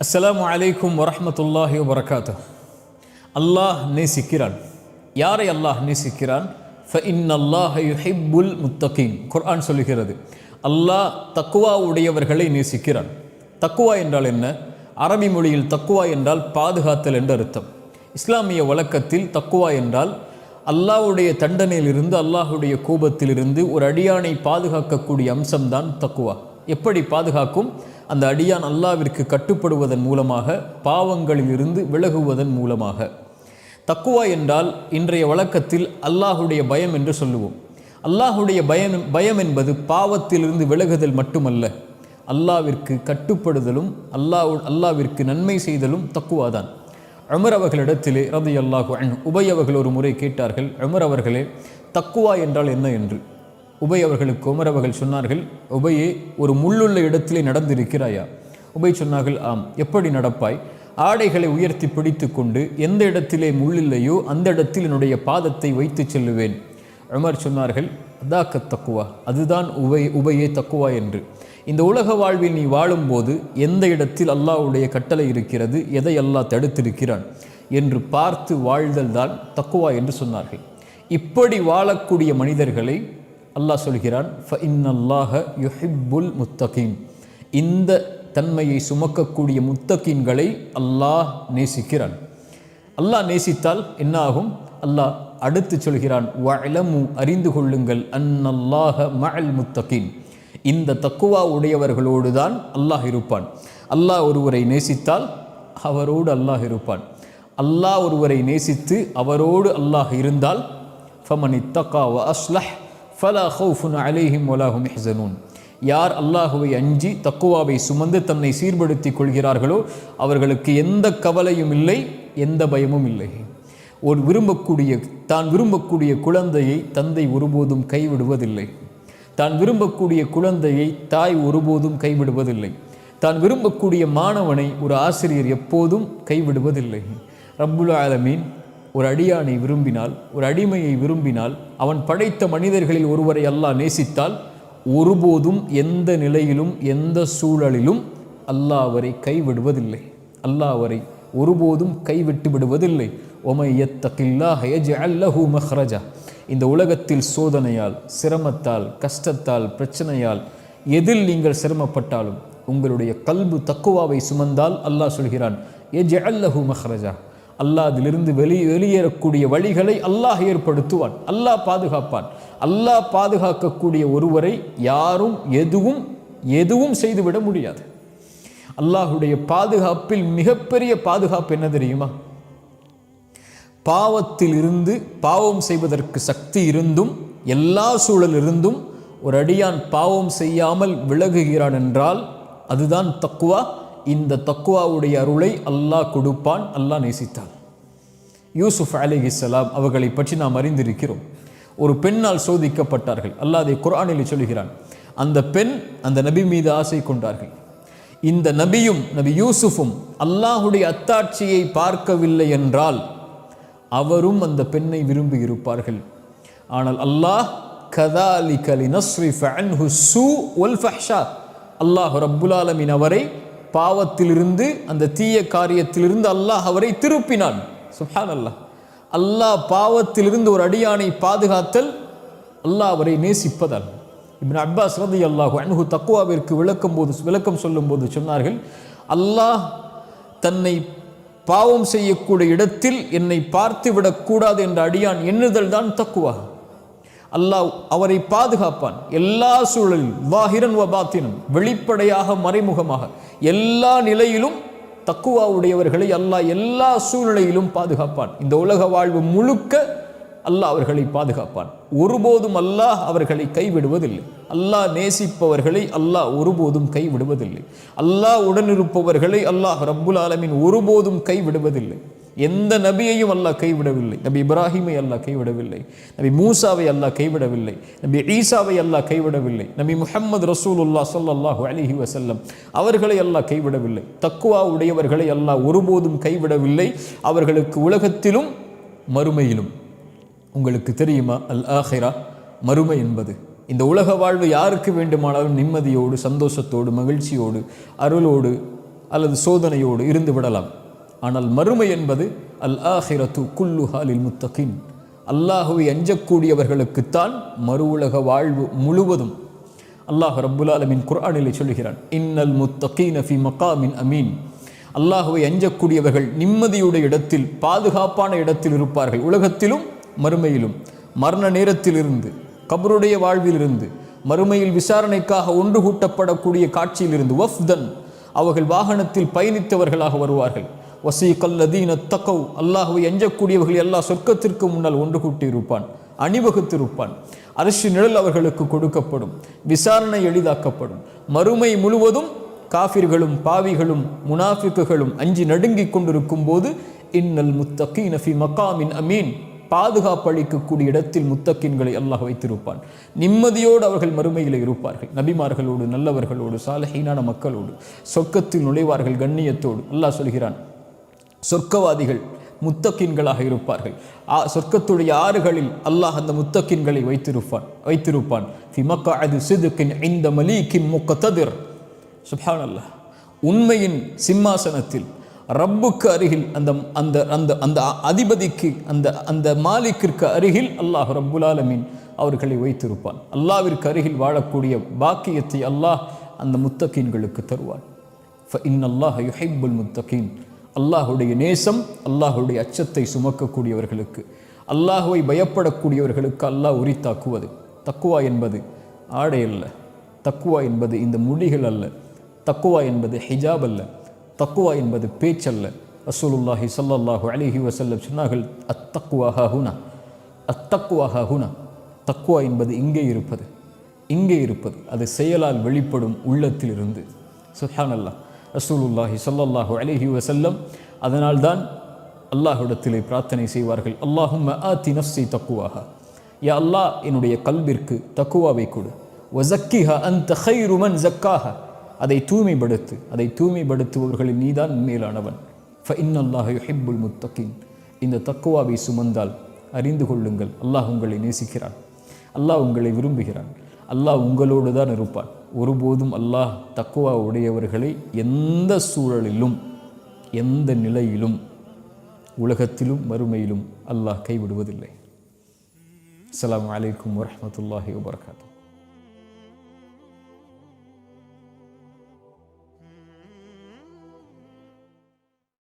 அஸ்ஸலாமு அலைக்கும் வரஹ்மத்துல்லாஹி வபரகாத்துஹ். அல்லாஹ் நேசிக்கிறான். யாரை அல்லாஹ் நேசிக்கிறான்? ஃபஇன்னல்லாஹ யுஹிப்புல் முத்தகீன். குர்ஆன் சொல்லுகிறது, அல்லாஹ் தக்குவா உடையவர்களை நேசிக்கிறான். தக்குவா என்றால் என்ன? அரபி மொழியில் தக்குவா என்றால் பாதுகாத்தல் என்ற அர்த்தம். இஸ்லாமிய வழக்கத்தில் தக்குவா என்றால் அல்லாஹ்வுடைய தண்டனையிலிருந்து, அல்லாஹ்வுடைய கோபத்திலிருந்து ஒரு அடியானை பாதுகாக்கக்கூடிய அம்சம்தான் தக்குவா. எப்படி பாதுகாக்கும்? அந்த அடியான் அல்லாஹ்விற்கு கட்டுப்படுவதன் மூலமாக, பாவங்களிலிருந்து விலகுவதன் மூலமாக. தக்குவா என்றால் இன்றைய வழக்கத்தில் அல்லாஹ்வுடைய பயம் என்று சொல்லுவோம். அல்லாஹ்வுடைய பயம் என்பது பாவத்திலிருந்து விலகுதல் மட்டுமல்ல, அல்லாஹ்விற்கு கட்டுப்படுதலும் அல்லாஹ்விற்கு நன்மை செய்தலும் தக்குவா தான். உமர் அவர்களிடத்திலே ரலியல்லாஹு அன்ஹு உபய் அவர்கள் ஒரு முறை கேட்டார்கள், உமர் அவர்களே, தக்குவா என்றால் என்ன என்று. உபய் அவர்களுக்கு உமர் அவர்கள் சொன்னார்கள், உபையே, ஒரு முள்ளுள்ள இடத்திலே நடந்திருக்கிறாயா? உபய் சொன்னார்கள், ஆம். எப்படி நடப்பாய்? ஆடைகளை உயர்த்தி பிடித்து கொண்டு எந்த இடத்திலே முள்ளில்லையோ அந்த இடத்தில் என்னுடைய பாதத்தை வைத்து செல்லுவேன். உமர் சொன்னார்கள், அதாக்க தக்குவா, அதுதான் உபையே தக்குவா என்று. இந்த உலக வாழ்வில் நீ வாழும்போது எந்த இடத்தில் அல்லாஹ்வுடைய கட்டளை இருக்கிறது, எதை அல்லாஹ் தடுத்திருக்கிறான் என்று பார்த்து வாழ்தல் தான் தக்குவா என்று சொன்னார்கள். இப்படி வாழக்கூடிய மனிதர்களை அல்லாஹ் சொல்கிறான், ஃபஇன்னல்லாஹ யுஹிப்புல் முத்தகீன். இந்த தன்மையை சுமக்கக்கூடிய முத்தகீன்களை அல்லாஹ் நேசிக்கிறான். அல்லாஹ் நேசித்தால் என்ன ஆகும்? அல்லாஹ் அடுத்து சொல்கிறான், வஅலமு, அறிந்து கொள்ளுங்கள், அன்னல்லாஹ மஅல் முத்தகீன். இந்த தக்குவா உடையவர்களோடு தான் அல்லாஹ் இருப்பான். அல்லாஹ் ஒருவரை நேசித்தால் அவரோடு அல்லாஹ் இருப்பான். அல்லாஹ் ஒருவரை நேசித்து அவரோடு அல்லாஹ் இருந்தால், ஃபமன் இத்தகா வ அஸ்லஹ் ஃபலா ஹவுஃபுன் அலைஹிம் வலா ஹும் யஹ்ஸனூன். யார் அல்லாஹுவை அஞ்சி தக்குவாவை சுமந்து தன்னை சீர்படுத்தி கொள்கிறார்களோ அவர்களுக்கு எந்த கவலையும் இல்லை, எந்த பயமும் இல்லை. தான் விரும்பக்கூடிய குழந்தையை தந்தை ஒருபோதும் கைவிடுவதில்லை. தான் விரும்பக்கூடிய குழந்தையை தாய் ஒருபோதும் கைவிடுவதில்லை. தான் விரும்பக்கூடிய மாணவனை ஒரு ஆசிரியர் எப்போதும் கைவிடுவதில்லை. ரப்புல் ஆலமீன் ஒரு அடியானை விரும்பினால், ஒரு அடிமையை விரும்பினால், அவன் படைத்த மனிதர்களில் ஒருவரை அல்லாஹ் நேசித்தால் ஒருபோதும் எந்த நிலையிலும் எந்த சூழலிலும் அல்லாஹ் அவரை கைவிடுவதில்லை. அல்லாஹ் அவரை ஒருபோதும் கைவிட்டு விடுவதில்லை. ஒமை யத்தகில்லாஹ யஜ்அல் லஹு மஹ்ரஜா. இந்த உலகத்தில் சோதனையால், சிரமத்தால், கஷ்டத்தால், பிரச்சனையால் எதில் நீங்கள் சிரமப்பட்டாலும் உங்களுடைய கல்பு தக்குவாவை சுமந்தால் அல்லாஹ் சொல்கிறான், யஜ்அல் லஹு மஹ்ரஜா. அல்லாஹ் அதிலிருந்து வெளியேறக்கூடிய வழிகளை அல்லாஹ் ஏற்படுத்துவான், அல்லாஹ் பாதுகாப்பான். அல்லாஹ் பாதுகாக்கக்கூடிய ஒருவரை யாரும் எதுவும் செய்துவிட முடியாது. அல்லாஹுடைய பாதுகாப்பில் மிகப்பெரிய பாதுகாப்பு என்ன தெரியுமா? பாவத்தில் இருந்து, பாவம் செய்வதற்கு சக்தி இருந்தும், எல்லா சூழலிருந்தும் ஒரு அடியான் பாவம் செய்யாமல் விலகுகிறான் என்றால் அதுதான் தக்குவா. இந்த தக்குவாவுடைய அருளை அல்லாஹ் கொடுப்பான், அல்லாஹ் நேசித்தான். யூசுப் அலைஹிஸ்ஸலாம் அவர்களை பற்றி நாம் அறிந்திருக்கிறோம். ஒரு பெண்ணால் சோதிக்கப்பட்டார்கள். அல்லாஹ் அதை குர்ஆனில் சொல்கிறான். அந்த பெண் அந்த நபி மீது ஆசை கொண்டார்கள். இந்த நபியும் நபி யூசுஃபும் அல்லாஹுடைய அத்தாட்சியை பார்க்கவில்லை என்றால் அவரும் அந்த பெண்ணை விரும்பி இருப்பார்கள். ஆனால் அல்லாஹ் கதாலிக லினஸ்ரிஃப அன்ஹு ஸூ வல் ஃபஹ்ஷா, அல்லாஹ் ரப்புல் ஆலமீன் அவரை பாவத்திலிருந்து, அந்த தீய காரியத்திலிருந்து அல்லாஹ் அவரை திருப்பினான். சுப்ஹானல்லாஹ். அல்லாஹ் பாவத்திலிருந்து ஒரு அடியானை பாதுகாத்தல் அல்லாஹ் அவரை நேசிப்பதால். இப்னு அப்பாஸ் ரலியல்லாஹு அன்ஹு தக்வாவிற்கு விளக்கம் சொல்லும்போது சொன்னார்கள், அல்லாஹ் தன்னை பாவம் செய்யக்கூடிய இடத்தில் என்னை பார்த்து விடக்கூடாது என்ற அடியான் எண்ணுதல் தான் தக்குவா. அல்லாஹ் அவரை பாதுகாப்பான் எல்லா சூழலிலும், வாஹிரன் வ பாத்தினன், வெளிப்படையாக மறைமுகமாக எல்லா நிலையிலும் தக்குவா உடையவர்களை அல்லாஹ் எல்லா சூழ்நிலையிலும் பாதுகாப்பான். இந்த உலக வாழ்வு முழுக்க அல்லாஹ் அவர்களை பாதுகாப்பான். ஒருபோதும் அல்லாஹ் அவர்களை கைவிடுவதில்லை. அல்லாஹ் நேசிப்பவர்களை அல்லாஹ் ஒருபோதும் கைவிடுவதில்லை. அல்லாஹ் உடனிருப்பவர்களை அல்லாஹ் ரப்புல் ஆலமீன் ஒருபோதும் கைவிடுவதில்லை. எந்த நபியையும் அல்லாஹ் கைவிடவில்லை. நபி இப்ராஹிமை அல்லாஹ் கைவிடவில்லை. நபி மூசாவை அல்லாஹ் கைவிடவில்லை. நபி ஈசாவை அல்லாஹ் கைவிடவில்லை. நபி முஹம்மது ரசூலுல்லாஹ் ஸல்லல்லாஹு அலைஹி வஸல்லம் அவர்களை அல்லாஹ் கைவிடவில்லை. தக்வா உடையவர்களை அல்லாஹ் ஒருபோதும் கைவிடவில்லை. அவர்களுக்கு உலகத்திலும் மறுமையிலும். உங்களுக்கு தெரியுமா, அல் ஆஹிரா, மறுமை என்பது இந்த உலக வாழ்வு யாருக்கு வேண்டுமானாலும் நிம்மதியோடு, சந்தோஷத்தோடு, மகிழ்ச்சியோடு, அருளோடு அல்லது சோதனையோடு இருந்து விடலாம். ஆனால் மறுமை என்பது அல் ஆஹிரத்து குல்லுஹா லில் முத்தகீன், அல்லாஹுவை அஞ்சக்கூடியவர்களுக்குத்தான் மறு உலக வாழ்வு முழுவதும். அல்லாஹ் ரப்புல் ஆலமீன் குர்ஆனிலே சொல்கிறான், இன்னல் முத்தகீன ஃபி மகாமின் அமீன், அல்லாஹுவை அஞ்சக்கூடியவர்கள் நிம்மதியுடைய இடத்தில், பாதுகாப்பான இடத்தில் இருப்பார்கள். உலகத்திலும் மறுமையிலும், மரண நேரத்திலிருந்து, கபருடைய வாழ்விலிருந்து, மறுமையில் விசாரணைக்காக ஒன்று கூட்டப்படக்கூடிய காட்சியிலிருந்து, வஃப்தன், அவர்கள் வாகனத்தில் பயணித்தவர்களாக வருவார்கள். வசீகல்லதீன தகவ், அல்லாஹுவை அஞ்சக்கூடியவர்கள் அல்லாஹ் சொர்க்கத்திற்கு முன்னால் ஒன்று கூட்டி இருப்பான், அணிவகுத்திருப்பான். அரிசி நிழல் அவர்களுக்கு கொடுக்கப்படும், விசாரணை எளிதாக்கப்படும். மறுமை முழுவதும் காஃபிர்களும் பாவிகளும் முனாஃபிக்குகளும் அஞ்சி நடுங்கிக் கொண்டிருக்கும் போது இன்னல் முத்தகீன ஃபி மகாமின் அமீன், பாதுகாப்பு அளிக்கக்கூடிய இடத்தில் முத்தக்கின்களை அல்லாஹ் வைத்திருப்பான். நிம்மதியோடு அவர்கள் மறுமையில் இருப்பார்கள். நபிமார்களோடு, நல்லவர்களோடு, சாலிஹீனான மக்களோடு சொர்க்கத்தில் நுழைவார்கள் கண்ணியத்தோடு. அல்லாஹ் சொல்கிறான், சொர்க்கவாதிகள் முத்தக்கின்களாக இருப்பார்கள். சொர்க்கத்துடைய ஆறுகளில் அல்லாஹ் அந்த முத்தக்கின்களை வைத்திருப்பான். ஃபி மக்அதி சித்கின் இன்த மலீகின் முக்ததிர். சுப்ஹானல்லாஹ், உண்மையின் சிம்மாசனத்தில் ரப்புக்கு அருகில், அந்த அந்த அந்த அந்த அதிபதிக்கு, அந்த அந்த மாலிக்கிற்கு அருகில் அல்லாஹ் ரப்புல் ஆலமீன் அவர்களை வைத்திருப்பான். அல்லாஹ்விற்கு அருகில் வாழக்கூடிய பாக்கியத்தை அல்லாஹ் அந்த முத்தகீன்களுக்கு தருவான். ஃபஇன்னல்லாஹ யுஹிப்புல் முத்தகீன், அல்லாஹுடைய நேசம், அல்லாஹுடைய அச்சத்தை சுமக்கக்கூடியவர்களுக்கு, அல்லாஹுவை பயப்படக்கூடியவர்களுக்கு அல்லாஹ் உரித்தாக்குவது. தக்குவா என்பது ஆடை அல்ல, தக்குவா என்பது இந்த முடிகள் அல்ல, தக்குவா என்பது ஹிஜாப் அல்ல, தக்குவா என்பது பேச்சல்ல. ரசூலுல்லாஹி ஸல்லல்லாஹு அலைஹி வஸல்லம் சொன்னார்கள், அத்தக்குவா ஹுனா, அத்தக்குவா ஹுனா, தக்குவா என்பது இங்கே இருப்பது, இங்கே இருப்பது, அது செயலால் வெளிப்படும் உள்ளத்தில் இருந்து. சுப்ஹானல்லாஹ், ரசூலுல்லாஹி ஸல்லல்லாஹு அலைஹி வஸல்லம் அதனால்தான் அல்லாஹ்விடத்திலே பிரார்த்தனை செய்வார்கள், அல்லாஹும்ம ஆதி நஃப்ஸி தக்குவாஹா, யா அல்லாஹ் என்னுடைய கல்பிற்கு தக்குவாவை கொடு. வஸக்கிஹா அன்த கைரு மன் ஸக்காஹா, அதை தூய்மைப்படுத்து, அதை தூய்மைப்படுத்துபவர்களில் நீதான் மேலானவன். ஃபஇன்னல்லாஹ யுஹிப்புல் முத்தகீன், இந்த தக்குவாவை சுமந்தால் அறிந்து கொள்ளுங்கள், அல்லாஹ் உங்களை நேசிக்கிறான், அல்லாஹ் உங்களை விரும்புகிறான், அல்லாஹ் உங்களோடு தான் இருப்பான். ஒருபோதும் அல்லாஹ் தக்குவா உடையவர்களை எந்த சூழலிலும், எந்த நிலையிலும், உலகத்திலும் மறுமையிலும் அல்லாஹ் கைவிடுவதில்லை. அஸ்ஸலாமு அலைக்கும் வரஹ்மத்துல்லாஹி வபரகாத்துஹு.